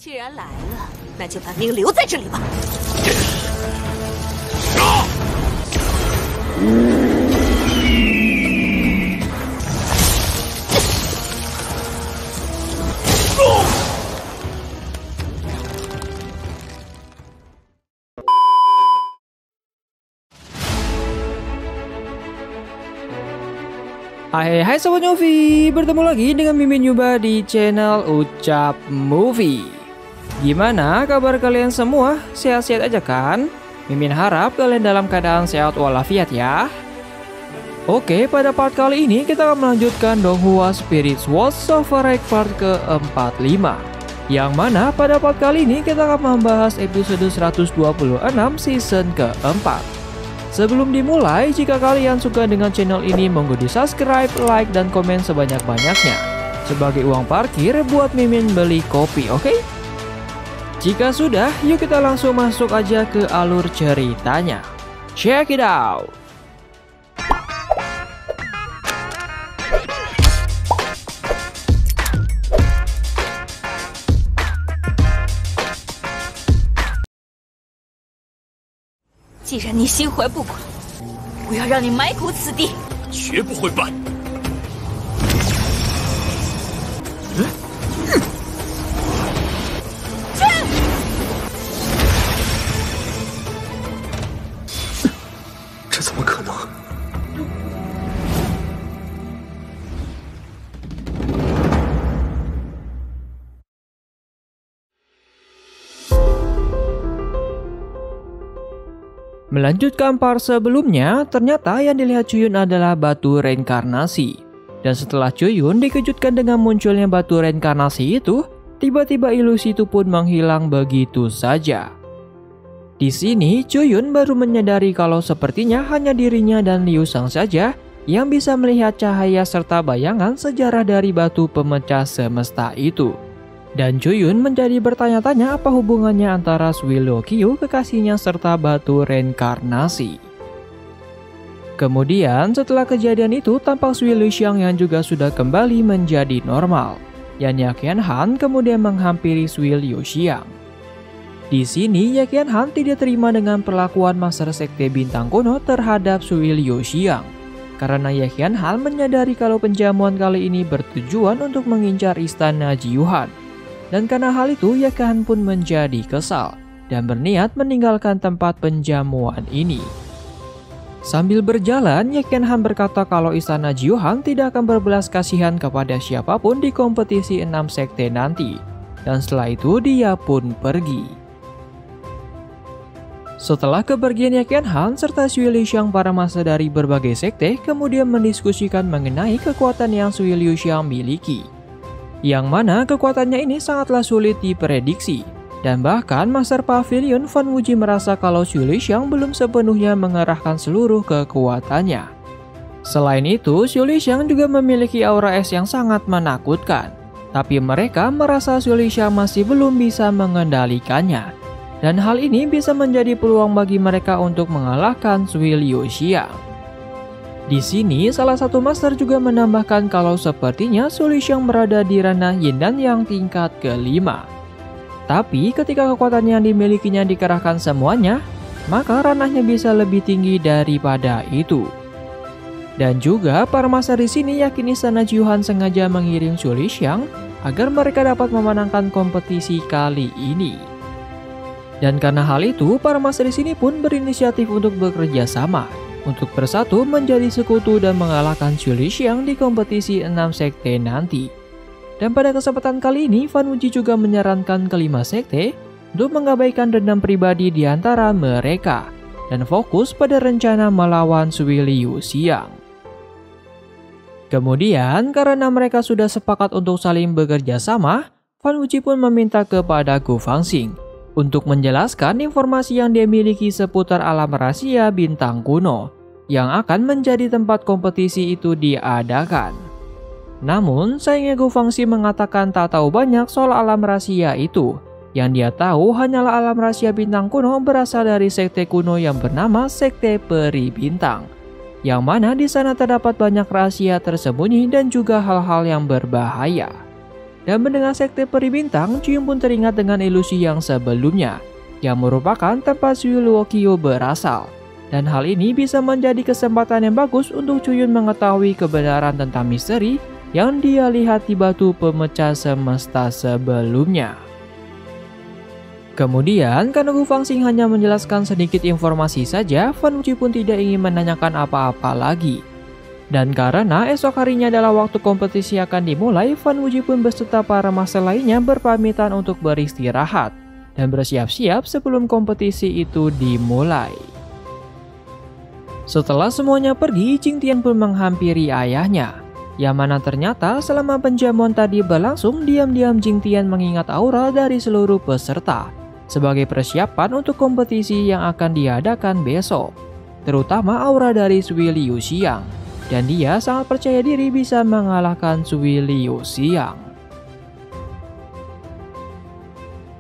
既然来了，那就把命留在这里吧。Hai Sobat Movie, bertemu lagi dengan Mimin Yuba di channel Ucap Movie. Gimana kabar kalian semua? Sehat-sehat aja kan? Mimin harap kalian dalam keadaan sehat walafiat ya. Oke, pada part kali ini kita akan melanjutkan Donghua Spirit World Sovereign part ke-45. Yang mana pada part kali ini kita akan membahas episode 126 season ke-4. Sebelum dimulai, jika kalian suka dengan channel ini, monggo di subscribe, like, dan komen sebanyak-banyaknya sebagai uang parkir buat Mimin beli kopi, oke? Jika sudah, yuk kita langsung masuk aja ke alur ceritanya. Check it out! 既然你心怀不轨，我要让你埋骨此地！绝不会办！这怎么可能？ Melanjutkan part sebelumnya, ternyata yang dilihat Chuyun adalah batu reinkarnasi. Dan setelah Chuyun dikejutkan dengan munculnya batu reinkarnasi itu, tiba-tiba ilusi itu pun menghilang begitu saja. Di sini, Chuyun baru menyadari kalau sepertinya hanya dirinya dan Liu Shang saja yang bisa melihat cahaya serta bayangan sejarah dari batu pemecah semesta itu. Dan Chuyun menjadi bertanya-tanya apa hubungannya antara Sui Lokyu kekasihnya serta batu reinkarnasi. Kemudian setelah kejadian itu tampak Sui Luxiang yang juga sudah kembali menjadi normal. Yan Yaqian kemudian menghampiri Sui Luxiang. Di sini Yaqian tidak terima dengan perlakuan Master Sekte Bintang Kuno terhadap Sui Luxiang. Karena Yaqian menyadari kalau penjamuan kali ini bertujuan untuk mengincar istana Jiuhan. Dan karena hal itu, Yaqian pun menjadi kesal dan berniat meninggalkan tempat penjamuan ini. Sambil berjalan, Yaqian berkata kalau istana Jiuhan tidak akan berbelas kasihan kepada siapapun di kompetisi 6 sekte nanti. Dan setelah itu, dia pun pergi. Setelah kepergian Yaqian serta Sui Luxiang para masa dari berbagai sekte kemudian mendiskusikan mengenai kekuatan yang Sui Luxiang miliki. Yang mana kekuatannya ini sangatlah sulit diprediksi. Dan bahkan Master Pavilion Fan Wuji merasa kalau Sui Luxiang belum sepenuhnya mengerahkan seluruh kekuatannya. Selain itu, Sui Luxiang juga memiliki aura es yang sangat menakutkan. Tapi mereka merasa Sui Luxiang masih belum bisa mengendalikannya. Dan hal ini bisa menjadi peluang bagi mereka untuk mengalahkan Sui Luxiang. Di sini, salah satu master juga menambahkan kalau sepertinya Sui Luxiang berada di ranah Yin dan Yang tingkat kelima. Tapi ketika kekuatan yang dimilikinya dikerahkan semuanya, maka ranahnya bisa lebih tinggi daripada itu. Dan juga para master di sini yakin istana Jiuhan sengaja mengirim Sui Luxiang agar mereka dapat memenangkan kompetisi kali ini. Dan karena hal itu, para master di sini pun berinisiatif untuk bekerja sama. Untuk bersatu menjadi sekutu dan mengalahkan Sui Luxiang di kompetisi 6 sekte nanti. Dan pada kesempatan kali ini, Fan Wuji juga menyarankan kelima sekte untuk mengabaikan dendam pribadi di antara mereka dan fokus pada rencana melawan Sui Luxiang. Kemudian, karena mereka sudah sepakat untuk saling bekerja sama, Fan Wuji pun meminta kepada Gu Fangxing untuk menjelaskan informasi yang dia miliki seputar alam rahasia bintang kuno yang akan menjadi tempat kompetisi itu diadakan. Namun, sayangnya Gu Fangxing mengatakan tak tahu banyak soal alam rahasia itu. Yang dia tahu hanyalah alam rahasia bintang kuno berasal dari sekte kuno yang bernama Sekte Peri Bintang. Yang mana di sana terdapat banyak rahasia tersembunyi dan juga hal-hal yang berbahaya. Dan mendengar sekte peri bintang, Chuyun pun teringat dengan ilusi yang sebelumnya, yang merupakan tempat Sui Luokyo berasal. Dan hal ini bisa menjadi kesempatan yang bagus untuk Chuyun mengetahui kebenaran tentang misteri yang dia lihat di batu pemecah semesta sebelumnya. Kemudian, karena Gu Fangxing hanya menjelaskan sedikit informasi saja, Fan Wuji pun tidak ingin menanyakan apa-apa lagi. Dan karena esok harinya adalah waktu kompetisi akan dimulai, Fan Wuji pun beserta para master lainnya berpamitan untuk beristirahat dan bersiap-siap sebelum kompetisi itu dimulai. Setelah semuanya pergi, Jing Tian pun menghampiri ayahnya, yang mana ternyata selama penjamuan tadi berlangsung, diam-diam Jing Tian mengingat aura dari seluruh peserta sebagai persiapan untuk kompetisi yang akan diadakan besok, terutama aura dari Sui Liuxiang, dan dia sangat percaya diri bisa mengalahkan Sui Liuxiang.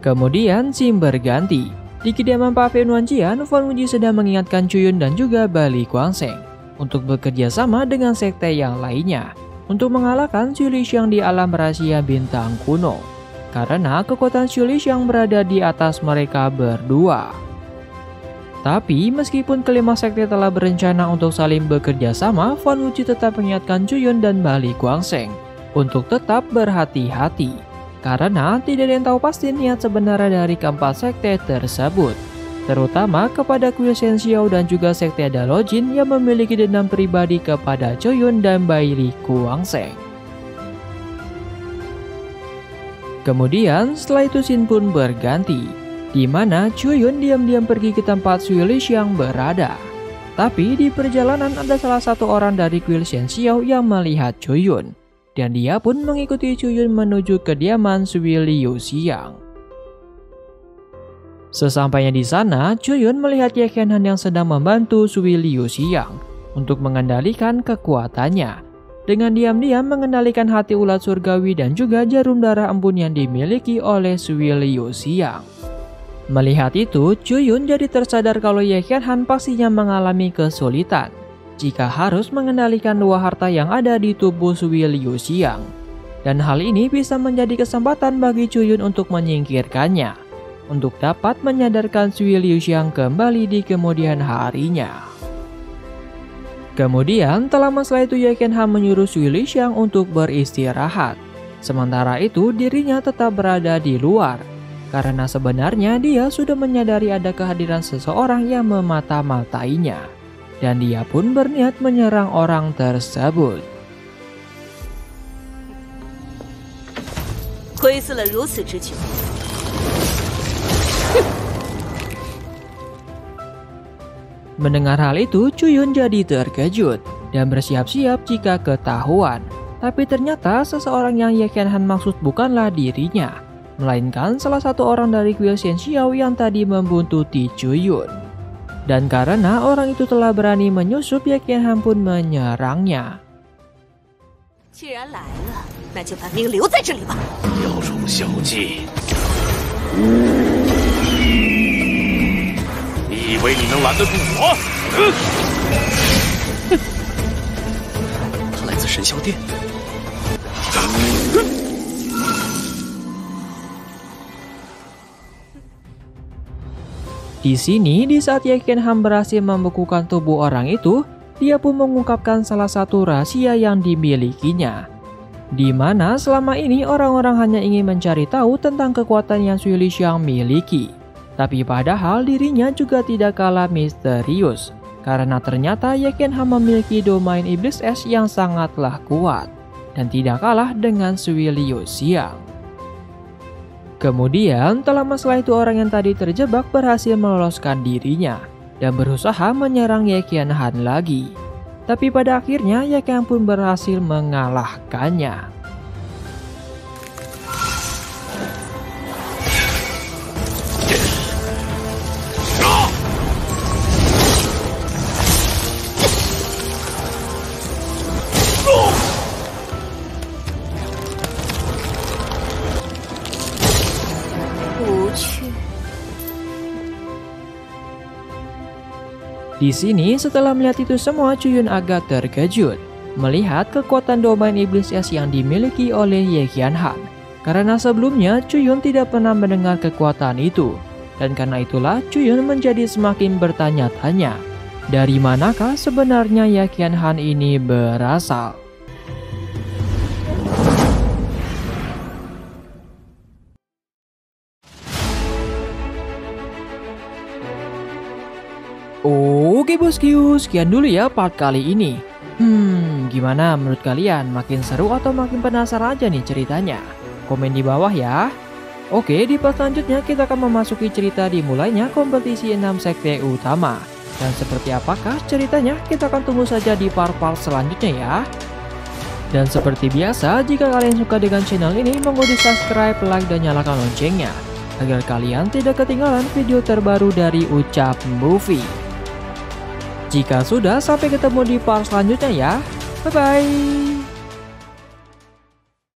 Kemudian scene berganti. Di kediaman Pak Fei Nuanjian, Fan Wuji sedang mengingatkan Chuyun dan juga Bali Guangsheng untuk bekerja sama dengan sekte yang lainnya untuk mengalahkan Sui Liuxiang di alam rahasia bintang kuno, karena kekuatan Sui Liuxiang berada di atas mereka berdua. Tapi meskipun kelima sekte telah berencana untuk saling bekerja sama, Fan Wuji tetap mengingatkan Chuyun dan Bali Guangsheng untuk tetap berhati-hati, karena tidak ada yang tahu pasti niat sebenarnya dari keempat sekte tersebut, terutama kepada Qiu Shenxiao dan juga sekte Dalojin yang memiliki dendam pribadi kepada Chuyun dan Bali Guangsheng. Kemudian setelah itu scene pun berganti, di mana Chuyun diam-diam pergi ke tempat Sui Liuxiang berada. Tapi di perjalanan ada salah satu orang dari Qiu Shenxiao yang melihat Chuyun, dan dia pun mengikuti Chuyun menuju kediaman Sui Liuxiang. Sesampainya di sana, Chuyun melihat Ye Qianhan yang sedang membantu Sui Liuxiang untuk mengendalikan kekuatannya, dengan diam-diam mengendalikan hati ulat surgawi dan juga jarum darah embun yang dimiliki oleh Sui Liuxiang. Melihat itu, Chuyun jadi tersadar kalau Ye Qianhan pastinya mengalami kesulitan jika harus mengendalikan dua harta yang ada di tubuh Sui Liuxiang. Dan hal ini bisa menjadi kesempatan bagi Chuyun untuk menyingkirkannya, untuk dapat menyadarkan Sui Liuxiang kembali di kemudian harinya. Kemudian, tak lama setelah itu Ye Qianhan menyuruh Sui Liuxiang untuk beristirahat. Sementara itu, dirinya tetap berada di luar, karena sebenarnya dia sudah menyadari ada kehadiran seseorang yang memata-matainya. Dan dia pun berniat menyerang orang tersebut. Mendengar hal itu, Chuyun jadi terkejut dan bersiap-siap jika ketahuan. Tapi ternyata seseorang yang Ye Qianhan maksud bukanlah dirinya, melainkan salah satu orang dari Qiu Shenxiao yang tadi membuntuti Chuyun. Dan karena orang itu telah berani menyusup, Ye Qianhan pun menyerangnya. Di sini, di saat Ye Qianhan berhasil membekukan tubuh orang itu, dia pun mengungkapkan salah satu rahasia yang dimilikinya, di mana selama ini orang-orang hanya ingin mencari tahu tentang kekuatan yang Sui Liuxiang miliki. Tapi padahal dirinya juga tidak kalah misterius, karena ternyata Ye Qianhan memiliki domain iblis es yang sangatlah kuat dan tidak kalah dengan Sui Liuxiang. Kemudian, tak lama setelah itu orang yang tadi terjebak berhasil meloloskan dirinya dan berusaha menyerang Ye Qianhan lagi. Tapi pada akhirnya Ye Qianhan pun berhasil mengalahkannya. Di sini, setelah melihat itu semua, Chuyun agak terkejut melihat kekuatan domain iblis es yang dimiliki oleh Ye Qianhan. Karena sebelumnya Chuyun tidak pernah mendengar kekuatan itu. Dan karena itulah Chuyun menjadi semakin bertanya-tanya, dari manakah sebenarnya Yakian Han ini berasal? Oke bosku, sekian dulu ya part kali ini. Gimana menurut kalian? Makin seru atau makin penasaran aja nih ceritanya? Komen di bawah ya. Oke, di part selanjutnya kita akan memasuki cerita dimulainya kompetisi 6 sekte utama. Dan seperti apakah ceritanya? Kita akan tunggu saja di part-part selanjutnya ya. Dan seperti biasa, jika kalian suka dengan channel ini, monggo di subscribe, like, dan nyalakan loncengnya. Agar kalian tidak ketinggalan video terbaru dari Ucap Movie. Jika sudah, sampai ketemu di part selanjutnya ya. Bye-bye.